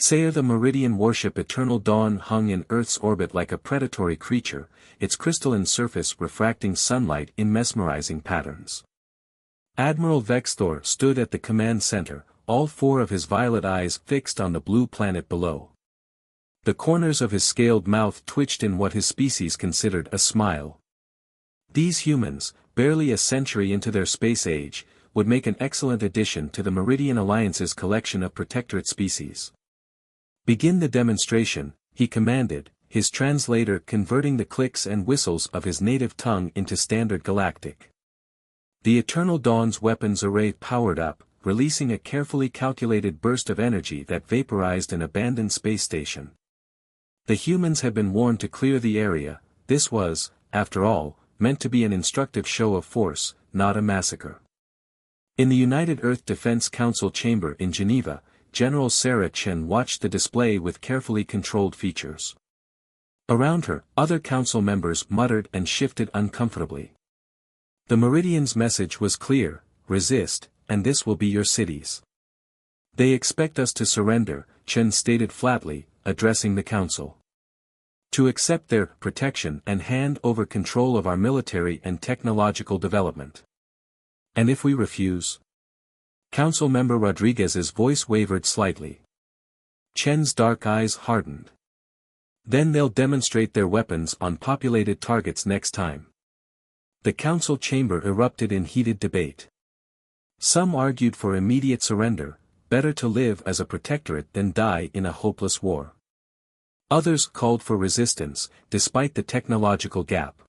Sayer the Meridian warship Eternal Dawn hung in Earth's orbit like a predatory creature, its crystalline surface refracting sunlight in mesmerizing patterns. Admiral Vexthor stood at the command center, all four of his violet eyes fixed on the blue planet below. The corners of his scaled mouth twitched in what his species considered a smile. These humans, barely a century into their space age, would make an excellent addition to the Meridian Alliance's collection of protectorate species. "Begin the demonstration," he commanded, his translator converting the clicks and whistles of his native tongue into standard galactic. The Eternal Dawn's weapons array powered up, releasing a carefully calculated burst of energy that vaporized an abandoned space station. The humans had been warned to clear the area. This was, after all, meant to be an instructive show of force, not a massacre. In the United Earth Defense Council chamber in Geneva, General Sarah Chen watched the display with carefully controlled features. Around her, other council members muttered and shifted uncomfortably. The Meridian's message was clear: resist, and this will be your cities. They expect us to surrender, Chen stated flatly, addressing the council. To accept their protection and hand over control of our military and technological development. And if we refuse? Council member Rodriguez's voice wavered slightly. Chen's dark eyes hardened. Then they'll demonstrate their weapons on populated targets next time. The council chamber erupted in heated debate. Some argued for immediate surrender, better to live as a protectorate than die in a hopeless war. Others called for resistance, despite the technological gap.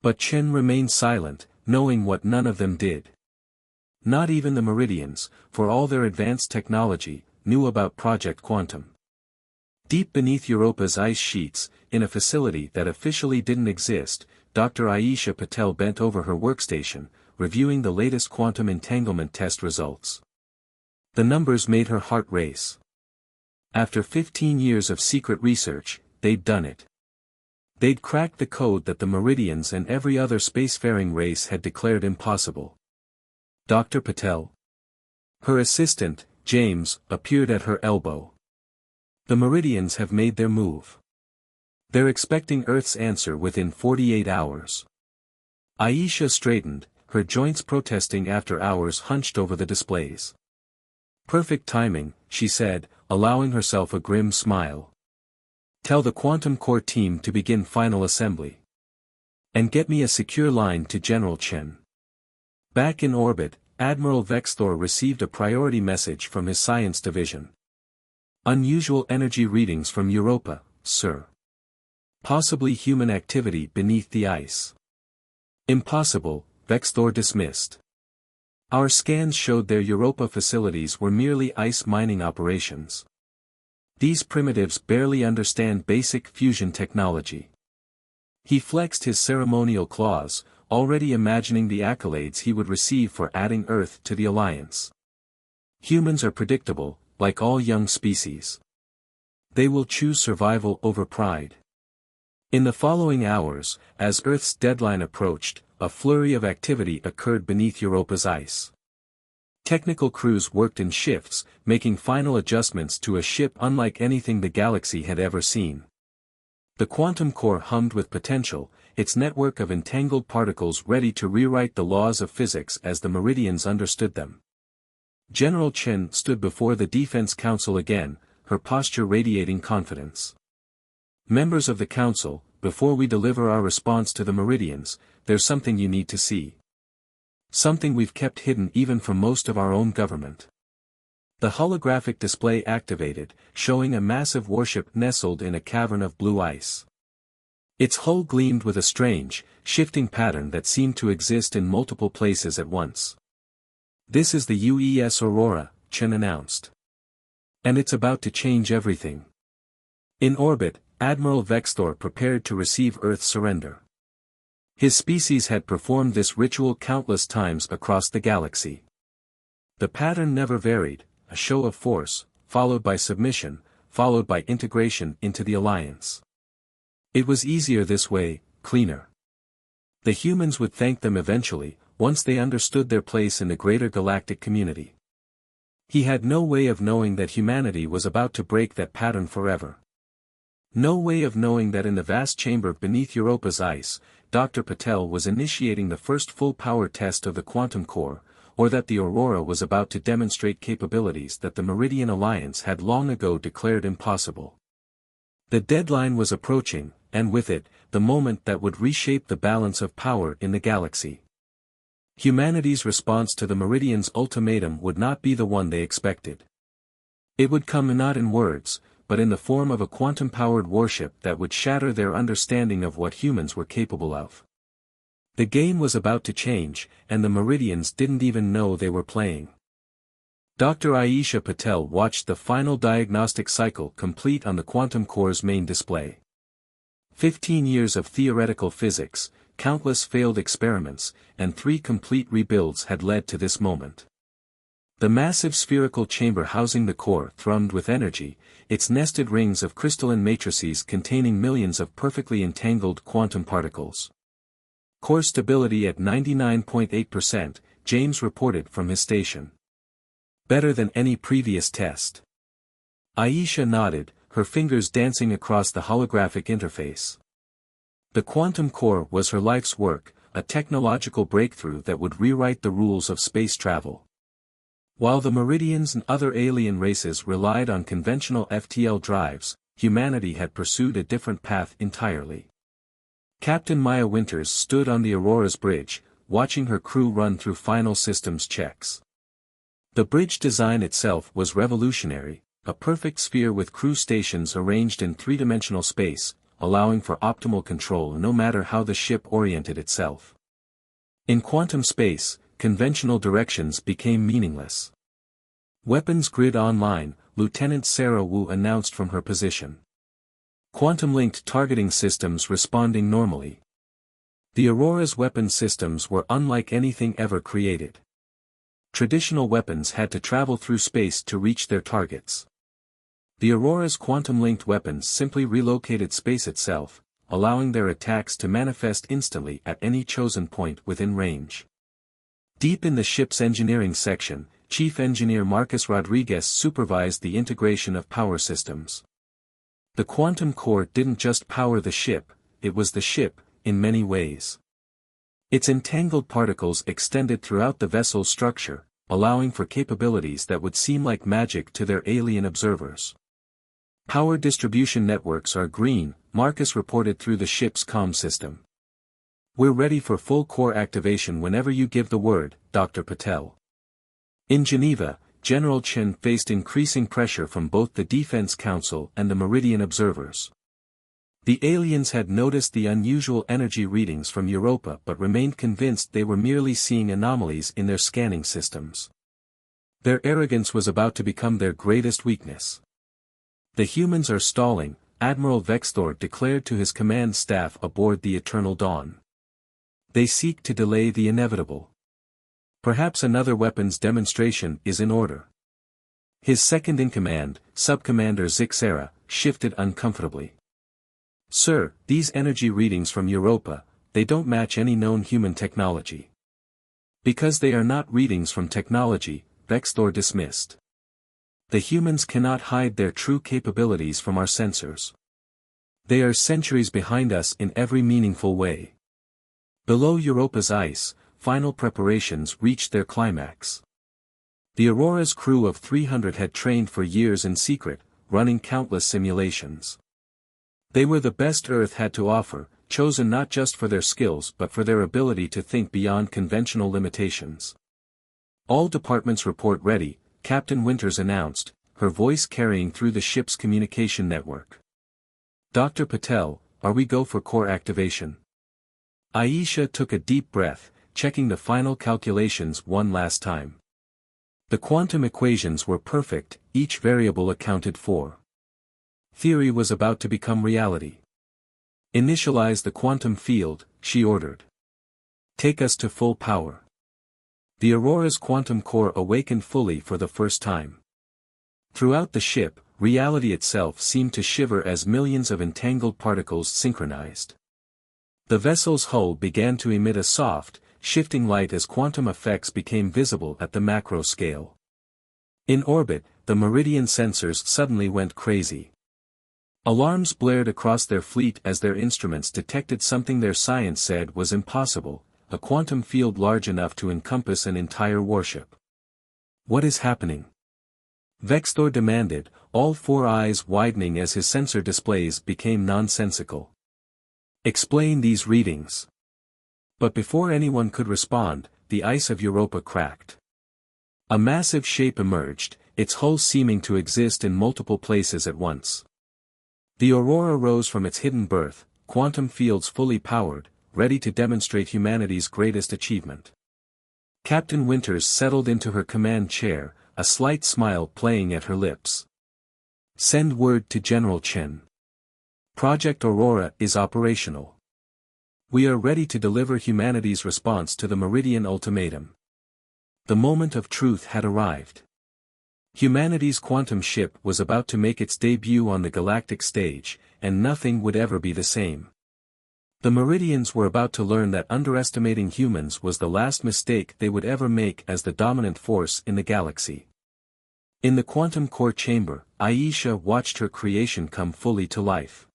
But Chen remained silent, knowing what none of them did. Not even the Meridians, for all their advanced technology, knew about Project Quantum. Deep beneath Europa's ice sheets, in a facility that officially didn't exist, Dr. Aisha Patel bent over her workstation, reviewing the latest quantum entanglement test results. The numbers made her heart race. After 15 years of secret research, they'd done it. They'd cracked the code that the Meridians and every other spacefaring race had declared impossible. Dr. Patel. Her assistant, James, appeared at her elbow. The Meridians have made their move. They're expecting Earth's answer within 48 hours. Aisha straightened, her joints protesting after hours hunched over the displays. Perfect timing, she said, allowing herself a grim smile. Tell the Quantum Core team to begin final assembly. And get me a secure line to General Chen. Back in orbit, Admiral Vexthor received a priority message from his science division. Unusual energy readings from Europa, sir. Possibly human activity beneath the ice. Impossible, Vexthor dismissed. Our scans showed their Europa facilities were merely ice mining operations. These primitives barely understand basic fusion technology. He flexed his ceremonial claws, already imagining the accolades he would receive for adding Earth to the Alliance. Humans are predictable, like all young species. They will choose survival over pride. In the following hours, as Earth's deadline approached, a flurry of activity occurred beneath Europa's ice. Technical crews worked in shifts, making final adjustments to a ship unlike anything the galaxy had ever seen. The quantum core hummed with potential, its network of entangled particles ready to rewrite the laws of physics as the Meridians understood them. General Chen stood before the Defense Council again, her posture radiating confidence. Members of the Council, before we deliver our response to the Meridians, there's something you need to see. Something we've kept hidden even from most of our own government. The holographic display activated, showing a massive warship nestled in a cavern of blue ice. Its hull gleamed with a strange, shifting pattern that seemed to exist in multiple places at once. This is the UES Aurora, Chen announced. And it's about to change everything. In orbit, Admiral Vexthor prepared to receive Earth's surrender. His species had performed this ritual countless times across the galaxy. The pattern never varied, a show of force, followed by submission, followed by integration into the Alliance. It was easier this way, cleaner. The humans would thank them eventually, once they understood their place in the greater galactic community. He had no way of knowing that humanity was about to break that pattern forever. No way of knowing that in the vast chamber beneath Europa's ice, Dr. Patel was initiating the first full power test of the quantum core, or that the Aurora was about to demonstrate capabilities that the Meridian Alliance had long ago declared impossible. The deadline was approaching, and with it, the moment that would reshape the balance of power in the galaxy. Humanity's response to the Meridian's ultimatum would not be the one they expected. It would come not in words, but in the form of a quantum-powered warship that would shatter their understanding of what humans were capable of. The game was about to change, and the Meridians didn't even know they were playing. Dr. Aisha Patel watched the final diagnostic cycle complete on the quantum core's main display. 15 years of theoretical physics, countless failed experiments, and 3 complete rebuilds had led to this moment. The massive spherical chamber housing the core thrummed with energy, its nested rings of crystalline matrices containing millions of perfectly entangled quantum particles. Core stability at 99.8%, James reported from his station. Better than any previous test. Aisha nodded, her fingers dancing across the holographic interface. The quantum core was her life's work, a technological breakthrough that would rewrite the rules of space travel. While the Meridians and other alien races relied on conventional FTL drives, humanity had pursued a different path entirely. Captain Maya Winters stood on the Aurora's bridge, watching her crew run through final systems checks. The bridge design itself was revolutionary, a perfect sphere with crew stations arranged in 3-dimensional space, allowing for optimal control no matter how the ship oriented itself. In quantum space, conventional directions became meaningless. Weapons grid online, Lieutenant Sarah Wu announced from her position. Quantum-linked targeting systems responding normally. The Aurora's weapon systems were unlike anything ever created. Traditional weapons had to travel through space to reach their targets. The Aurora's quantum-linked weapons simply relocated space itself, allowing their attacks to manifest instantly at any chosen point within range. Deep in the ship's engineering section, Chief Engineer Marcus Rodriguez supervised the integration of power systems. The quantum core didn't just power the ship, it was the ship, in many ways. Its entangled particles extended throughout the vessel's structure, allowing for capabilities that would seem like magic to their alien observers. Power distribution networks are green, Marcus reported through the ship's comm system. We're ready for full core activation whenever you give the word, Dr. Patel. In Geneva, General Chen faced increasing pressure from both the Defense Council and the Meridian observers. The aliens had noticed the unusual energy readings from Europa but remained convinced they were merely seeing anomalies in their scanning systems. Their arrogance was about to become their greatest weakness. The humans are stalling, Admiral Vexthor declared to his command staff aboard the Eternal Dawn. They seek to delay the inevitable. Perhaps another weapons demonstration is in order. His second-in-command, Subcommander Zixera, shifted uncomfortably. Sir, these energy readings from Europa, they don't match any known human technology. Because they are not readings from technology, Vexthor dismissed. The humans cannot hide their true capabilities from our sensors. They are centuries behind us in every meaningful way. Below Europa's ice, final preparations reached their climax. The Aurora's crew of 300 had trained for years in secret, running countless simulations. They were the best Earth had to offer, chosen not just for their skills but for their ability to think beyond conventional limitations. All departments report ready, Captain Winters announced, her voice carrying through the ship's communication network. Dr. Patel, are we go for core activation? Aisha took a deep breath, checking the final calculations one last time. The quantum equations were perfect, each variable accounted for. Theory was about to become reality. Initialize the quantum field, she ordered. Take us to full power. The Aurora's quantum core awakened fully for the first time. Throughout the ship, reality itself seemed to shiver as millions of entangled particles synchronized. The vessel's hull began to emit a soft, shifting light as quantum effects became visible at the macro scale. In orbit, the Meridian sensors suddenly went crazy. Alarms blared across their fleet as their instruments detected something their science said was impossible, a quantum field large enough to encompass an entire warship. What is happening? Vextor demanded, all four eyes widening as his sensor displays became nonsensical. Explain these readings. But before anyone could respond, the ice of Europa cracked. A massive shape emerged, its hull seeming to exist in multiple places at once. The Aurora rose from its hidden berth, quantum fields fully powered, ready to demonstrate humanity's greatest achievement. Captain Winters settled into her command chair, a slight smile playing at her lips. Send word to General Chen. Project Aurora is operational. We are ready to deliver humanity's response to the Meridian ultimatum. The moment of truth had arrived. Humanity's quantum ship was about to make its debut on the galactic stage, and nothing would ever be the same. The Meridians were about to learn that underestimating humans was the last mistake they would ever make as the dominant force in the galaxy. In the quantum core chamber, Aisha watched her creation come fully to life.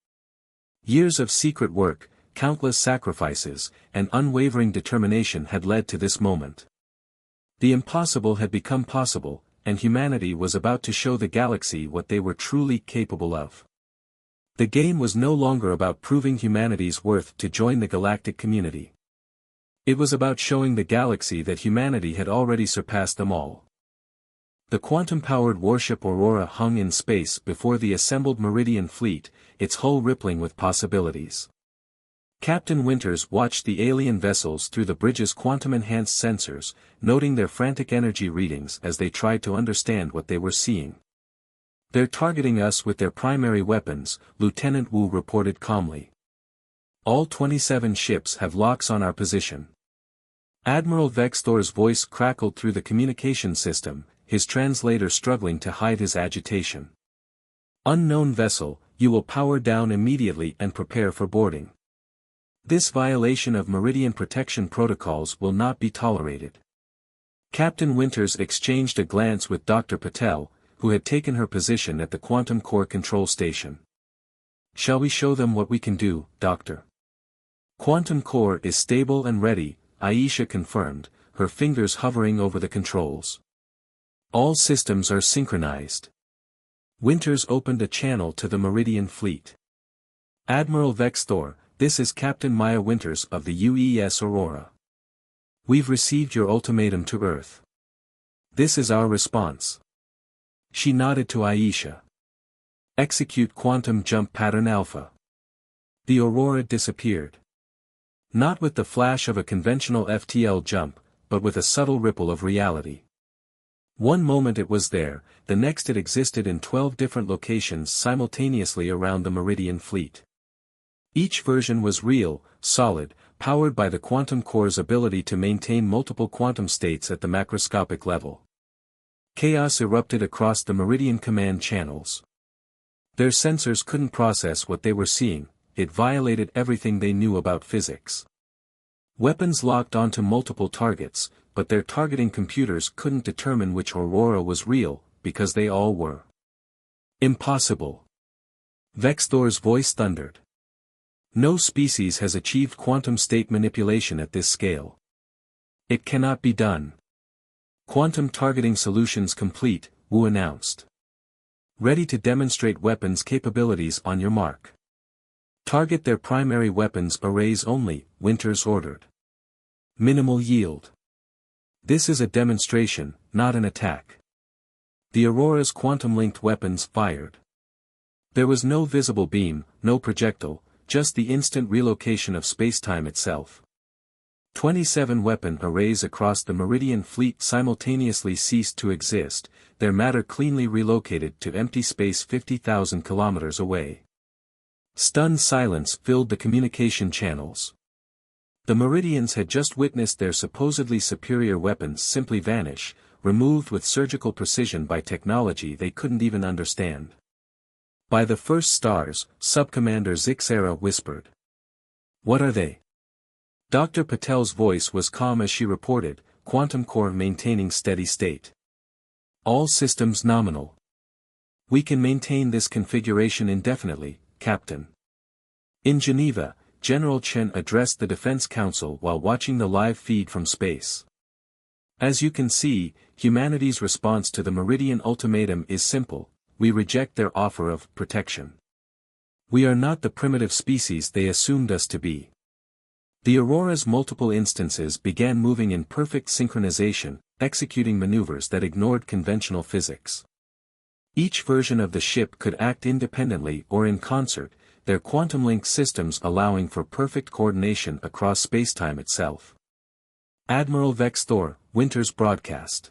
Years of secret work, countless sacrifices, and unwavering determination had led to this moment. The impossible had become possible, and humanity was about to show the galaxy what they were truly capable of. The game was no longer about proving humanity's worth to join the galactic community. It was about showing the galaxy that humanity had already surpassed them all. The quantum-powered warship Aurora hung in space before the assembled Meridian fleet, its hull rippling with possibilities. Captain Winters watched the alien vessels through the bridge's quantum-enhanced sensors, noting their frantic energy readings as they tried to understand what they were seeing. They're targeting us with their primary weapons, Lieutenant Wu reported calmly. All 27 ships have locks on our position. Admiral Vextor's voice crackled through the communication system, his translator struggling to hide his agitation. Unknown vessel, you will power down immediately and prepare for boarding. This violation of Meridian protection protocols will not be tolerated. Captain Winters exchanged a glance with Dr. Patel, who had taken her position at the quantum core control station. Shall we show them what we can do, Doctor? Quantum core is stable and ready, Aisha confirmed, her fingers hovering over the controls. All systems are synchronized. Winters opened a channel to the Meridian fleet. Admiral Vextor, this is Captain Maya Winters of the UES Aurora. We've received your ultimatum to Earth. This is our response. She nodded to Aisha. Execute quantum jump pattern alpha. The Aurora disappeared. Not with the flash of a conventional FTL jump, but with a subtle ripple of reality. One moment it was there, the next it existed in 12 different locations simultaneously around the Meridian fleet. Each version was real, solid, powered by the quantum core's ability to maintain multiple quantum states at the macroscopic level. Chaos erupted across the Meridian command channels. Their sensors couldn't process what they were seeing, it violated everything they knew about physics. Weapons locked onto multiple targets, but their targeting computers couldn't determine which Aurora was real, because they all were. Impossible. Vextor's voice thundered. No species has achieved quantum state manipulation at this scale. It cannot be done. Quantum targeting solutions complete, Wu announced. Ready to demonstrate weapons capabilities on your mark. Target their primary weapons arrays only, Winters ordered. Minimal yield. This is a demonstration, not an attack. The Aurora's quantum-linked weapons fired. There was no visible beam, no projectile, just the instant relocation of spacetime itself. 27 weapon arrays across the Meridian fleet simultaneously ceased to exist, their matter cleanly relocated to empty space 50,000 kilometers away. Stunned silence filled the communication channels. The Meridians had just witnessed their supposedly superior weapons simply vanish, removed with surgical precision by technology they couldn't even understand. By the first stars, Subcommander Zixera whispered. What are they? Dr. Patel's voice was calm as she reported, quantum core maintaining steady state. All systems nominal. We can maintain this configuration indefinitely, Captain. In Geneva, General Chen addressed the Defense Council while watching the live feed from space. As you can see, humanity's response to the Meridian ultimatum is simple: we reject their offer of protection. We are not the primitive species they assumed us to be. The Aurora's multiple instances began moving in perfect synchronization, executing maneuvers that ignored conventional physics. Each version of the ship could act independently or in concert, their quantum-linked systems allowing for perfect coordination across spacetime itself. Admiral Vexthor, Winter's broadcast.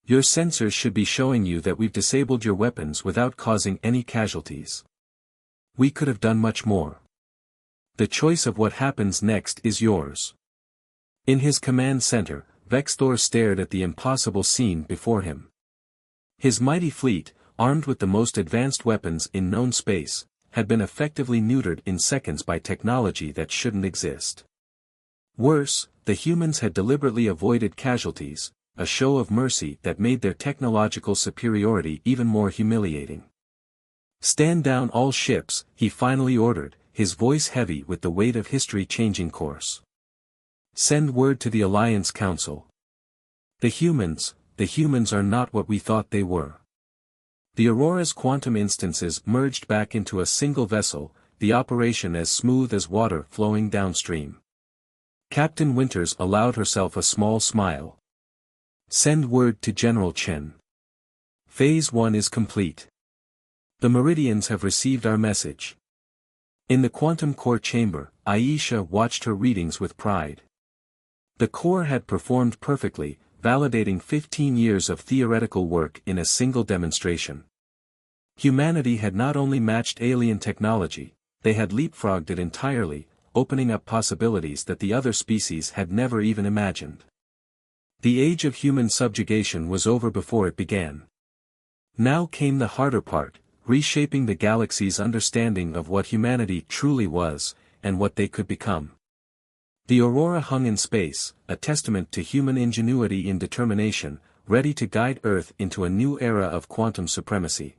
Your sensors should be showing you that we've disabled your weapons without causing any casualties. We could have done much more. The choice of what happens next is yours. In his command center, Vexthor stared at the impossible scene before him. His mighty fleet, armed with the most advanced weapons in known space, had been effectively neutered in seconds by technology that shouldn't exist. Worse, the humans had deliberately avoided casualties, a show of mercy that made their technological superiority even more humiliating. "Stand down all ships," he finally ordered, his voice heavy with the weight of history changing course. "Send word to the Alliance Council. The humans are not what we thought they were." The Aurora's quantum instances merged back into a single vessel, the operation as smooth as water flowing downstream. Captain Winters allowed herself a small smile. "Send word to General Chen. Phase 1 is complete. The Meridians have received our message." In the quantum core chamber, Aisha watched her readings with pride. The core had performed perfectly, validating 15 years of theoretical work in a single demonstration. Humanity had not only matched alien technology, they had leapfrogged it entirely, opening up possibilities that the other species had never even imagined. The age of human subjugation was over before it began. Now came the harder part: reshaping the galaxy's understanding of what humanity truly was, and what they could become. The Aurora hung in space, a testament to human ingenuity and determination, ready to guide Earth into a new era of quantum supremacy.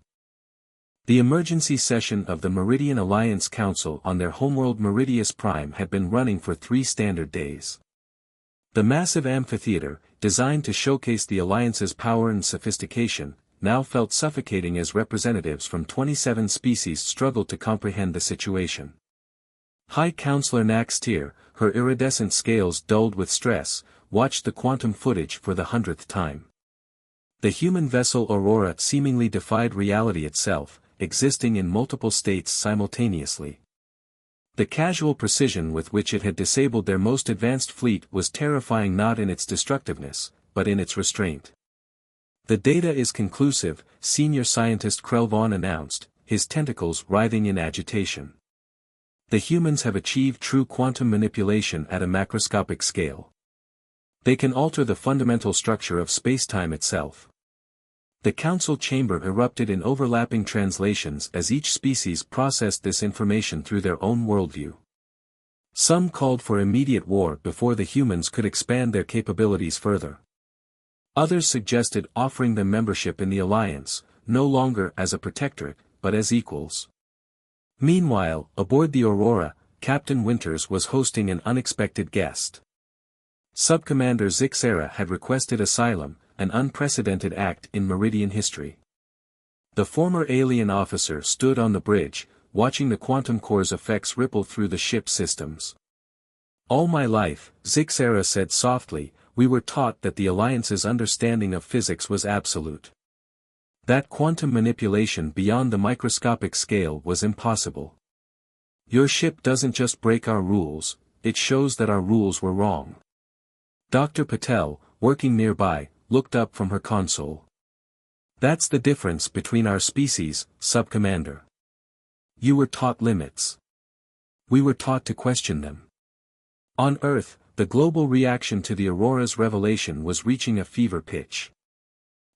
The emergency session of the Meridian Alliance Council on their homeworld Meridius Prime had been running for 3 standard days. The massive amphitheater, designed to showcase the Alliance's power and sophistication, now felt suffocating as representatives from 27 species struggled to comprehend the situation. High Counselor Naxtir, her iridescent scales dulled with stress, watched the quantum footage for the 100th time. The human vessel Aurora seemingly defied reality itself, existing in multiple states simultaneously. The casual precision with which it had disabled their most advanced fleet was terrifying, not in its destructiveness, but in its restraint. "The data is conclusive," Senior Scientist Krelvon announced, his tentacles writhing in agitation. "The humans have achieved true quantum manipulation at a macroscopic scale. They can alter the fundamental structure of spacetime itself." The council chamber erupted in overlapping translations as each species processed this information through their own worldview. Some called for immediate war before the humans could expand their capabilities further. Others suggested offering them membership in the Alliance, no longer as a protectorate, but as equals. Meanwhile, aboard the Aurora, Captain Winters was hosting an unexpected guest. Subcommander Zixera had requested asylum, an unprecedented act in Meridian history. The former alien officer stood on the bridge, watching the quantum core's effects ripple through the ship's systems. "All my life," Zixera said softly, "we were taught that the Alliance's understanding of physics was absolute. That quantum manipulation beyond the microscopic scale was impossible. Your ship doesn't just break our rules, it shows that our rules were wrong." Dr. Patel, working nearby, looked up from her console. "That's the difference between our species, Subcommander. You were taught limits. We were taught to question them." On Earth, the global reaction to the Aurora's revelation was reaching a fever pitch.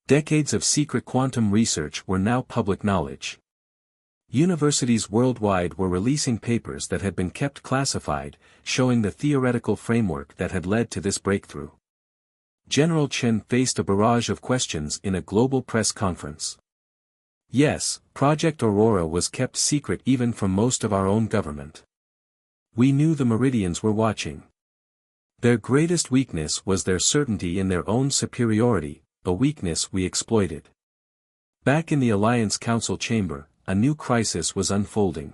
Decades of secret quantum research were now public knowledge. Universities worldwide were releasing papers that had been kept classified, showing the theoretical framework that had led to this breakthrough. General Chen faced a barrage of questions in a global press conference. Yes, Project Aurora was kept secret even from most of our own government. We knew the Meridians were watching. Their greatest weakness was their certainty in their own superiority, a weakness we exploited. Back in the Alliance Council chamber, a new crisis was unfolding.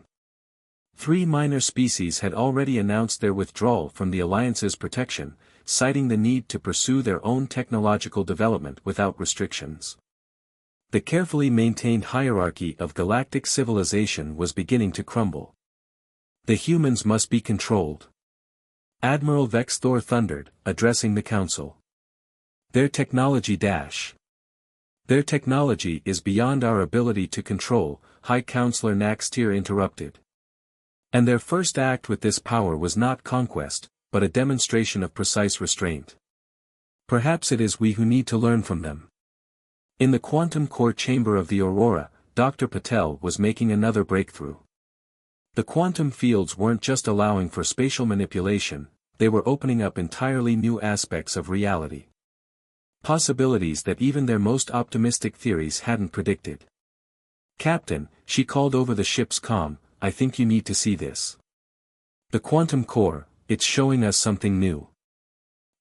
3 minor species had already announced their withdrawal from the Alliance's protection, citing the need to pursue their own technological development without restrictions. The carefully maintained hierarchy of galactic civilization was beginning to crumble. The humans must be controlled. Admiral Vexthor thundered, addressing the council. Their technology is beyond our ability to control, High Counselor Naxtir interrupted. And their first act with this power was not conquest, but a demonstration of precise restraint. Perhaps it is we who need to learn from them. In the quantum core chamber of the Aurora, Dr. Patel was making another breakthrough. The quantum fields weren't just allowing for spatial manipulation, they were opening up entirely new aspects of reality. Possibilities that even their most optimistic theories hadn't predicted. Captain, she called over the ship's comm, I think you need to see this. The quantum core, it's showing us something new.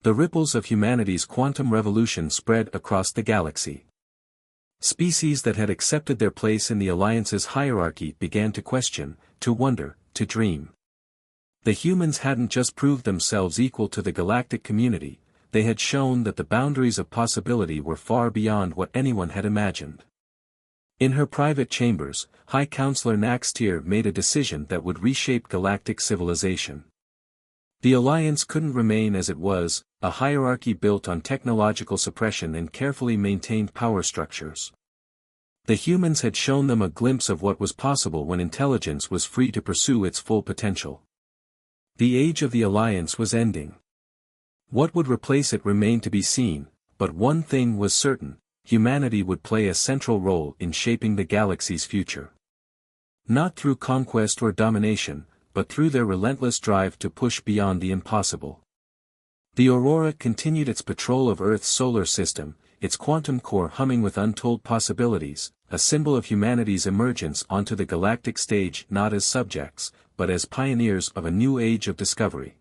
The ripples of humanity's quantum revolution spread across the galaxy. Species that had accepted their place in the Alliance's hierarchy began to question, to wonder, to dream. The humans hadn't just proved themselves equal to the galactic community, they had shown that the boundaries of possibility were far beyond what anyone had imagined. In her private chambers, High Counselor Naxtir made a decision that would reshape galactic civilization. The Alliance couldn't remain as it was, a hierarchy built on technological suppression and carefully maintained power structures. The humans had shown them a glimpse of what was possible when intelligence was free to pursue its full potential. The age of the Alliance was ending. What would replace it remained to be seen, but one thing was certain, humanity would play a central role in shaping the galaxy's future. Not through conquest or domination, but through their relentless drive to push beyond the impossible. The Aurora continued its patrol of Earth's solar system, its quantum core humming with untold possibilities, a symbol of humanity's emergence onto the galactic stage not as subjects, but as pioneers of a new age of discovery.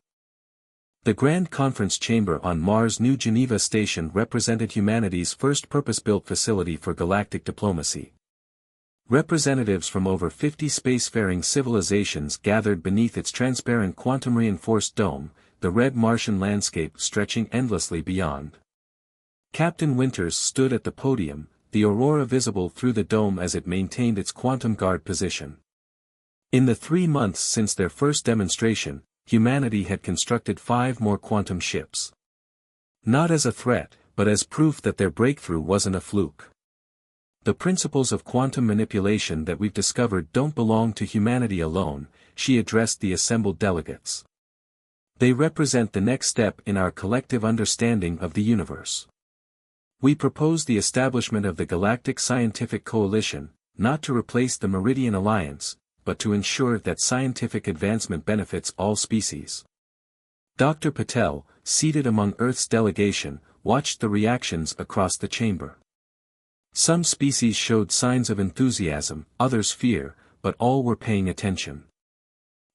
The Grand Conference Chamber on Mars' New Geneva Station represented humanity's first purpose-built facility for galactic diplomacy. Representatives from over 50 spacefaring civilizations gathered beneath its transparent quantum-reinforced dome, the red Martian landscape stretching endlessly beyond. Captain Winters stood at the podium, the Aurora visible through the dome as it maintained its quantum guard position. In the 3 months since their first demonstration, humanity had constructed 5 more quantum ships. Not as a threat, but as proof that their breakthrough wasn't a fluke. The principles of quantum manipulation that we've discovered don't belong to humanity alone, she addressed the assembled delegates. They represent the next step in our collective understanding of the universe. We propose the establishment of the Galactic Scientific Coalition, not to replace the Meridian Alliance, but to ensure that scientific advancement benefits all species. Dr. Patel, seated among Earth's delegation, watched the reactions across the chamber. Some species showed signs of enthusiasm, others fear, but all were paying attention.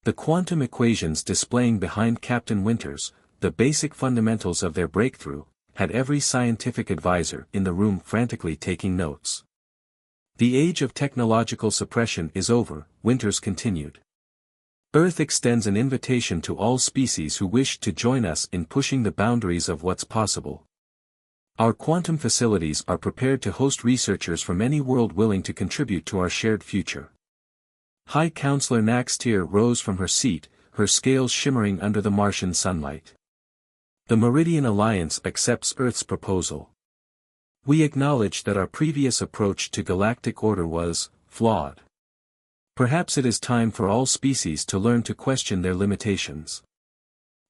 The quantum equations displaying behind Captain Winters, the basic fundamentals of their breakthrough, had every scientific advisor in the room frantically taking notes. The age of technological suppression is over, Winters continued. Earth extends an invitation to all species who wish to join us in pushing the boundaries of what's possible. Our quantum facilities are prepared to host researchers from any world willing to contribute to our shared future. High Counselor Naxtir rose from her seat, her scales shimmering under the Martian sunlight. The Meridian Alliance accepts Earth's proposal. We acknowledge that our previous approach to galactic order was flawed. Perhaps it is time for all species to learn to question their limitations.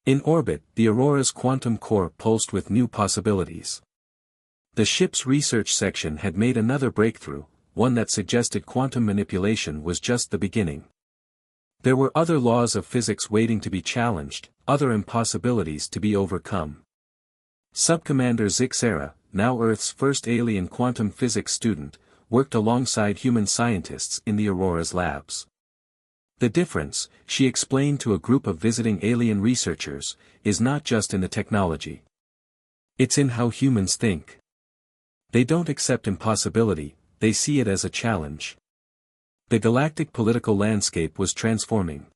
In orbit, the Aurora's quantum core pulsed with new possibilities. The ship's research section had made another breakthrough, one that suggested quantum manipulation was just the beginning. There were other laws of physics waiting to be challenged, other impossibilities to be overcome. Subcommander Zixera, now Earth's first alien quantum physics student, worked alongside human scientists in the Aurora's labs. The difference, she explained to a group of visiting alien researchers, is not just in the technology. It's in how humans think. They don't accept impossibility, they see it as a challenge. The galactic political landscape was transforming.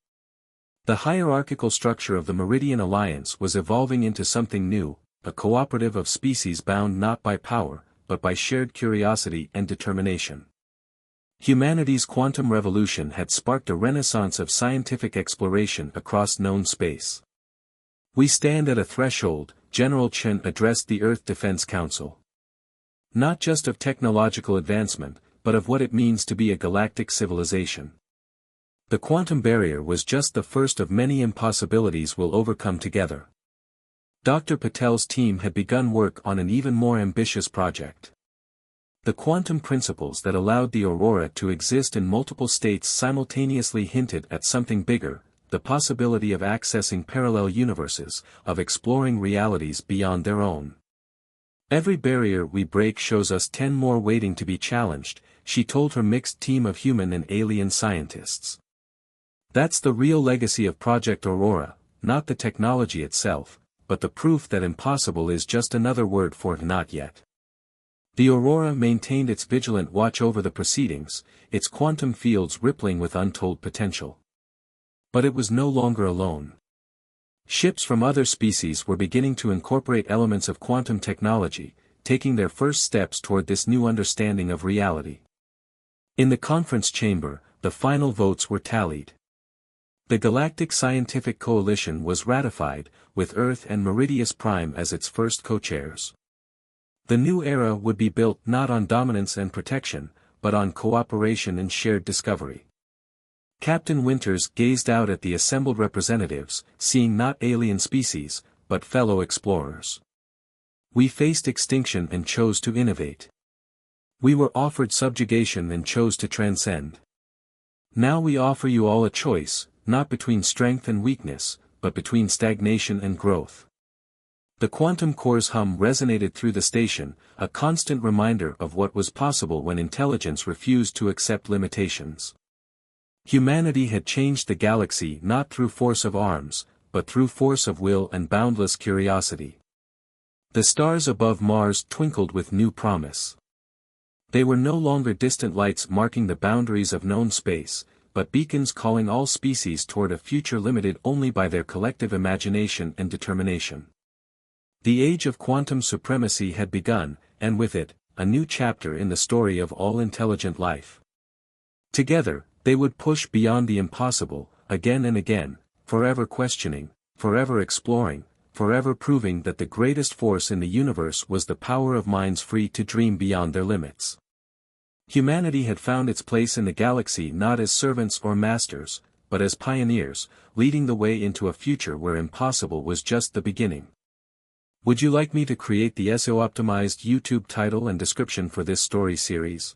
The hierarchical structure of the Meridian Alliance was evolving into something new, a cooperative of species bound not by power, but by shared curiosity and determination. Humanity's quantum revolution had sparked a renaissance of scientific exploration across known space. We stand at a threshold, General Chen addressed the Earth Defense Council. Not just of technological advancement, but of what it means to be a galactic civilization. The quantum barrier was just the first of many impossibilities we'll overcome together. Dr. Patel's team had begun work on an even more ambitious project. The quantum principles that allowed the Aurora to exist in multiple states simultaneously hinted at something bigger, the possibility of accessing parallel universes, of exploring realities beyond their own. Every barrier we break shows us 10 more waiting to be challenged, she told her mixed team of human and alien scientists. That's the real legacy of Project Aurora, not the technology itself, but the proof that impossible is just another word for not yet. The Aurora maintained its vigilant watch over the proceedings, its quantum fields rippling with untold potential. But it was no longer alone. Ships from other species were beginning to incorporate elements of quantum technology, taking their first steps toward this new understanding of reality. In the conference chamber, the final votes were tallied. The Galactic Scientific Coalition was ratified, with Earth and Meridius Prime as its first co-chairs. The new era would be built not on dominance and protection, but on cooperation and shared discovery. Captain Winters gazed out at the assembled representatives, seeing not alien species, but fellow explorers. We faced extinction and chose to innovate. We were offered subjugation and chose to transcend. Now we offer you all a choice, not between strength and weakness, but between stagnation and growth. The quantum core's hum resonated through the station, a constant reminder of what was possible when intelligence refused to accept limitations. Humanity had changed the galaxy not through force of arms, but through force of will and boundless curiosity. The stars above Mars twinkled with new promise. They were no longer distant lights marking the boundaries of known space, but beacons calling all species toward a future limited only by their collective imagination and determination. The age of quantum supremacy had begun, and with it, a new chapter in the story of all intelligent life. Together, they would push beyond the impossible, again and again, forever questioning, forever exploring, forever proving that the greatest force in the universe was the power of minds free to dream beyond their limits. Humanity had found its place in the galaxy not as servants or masters, but as pioneers, leading the way into a future where impossible was just the beginning. Would you like me to create the SEO-optimized YouTube title and description for this story series?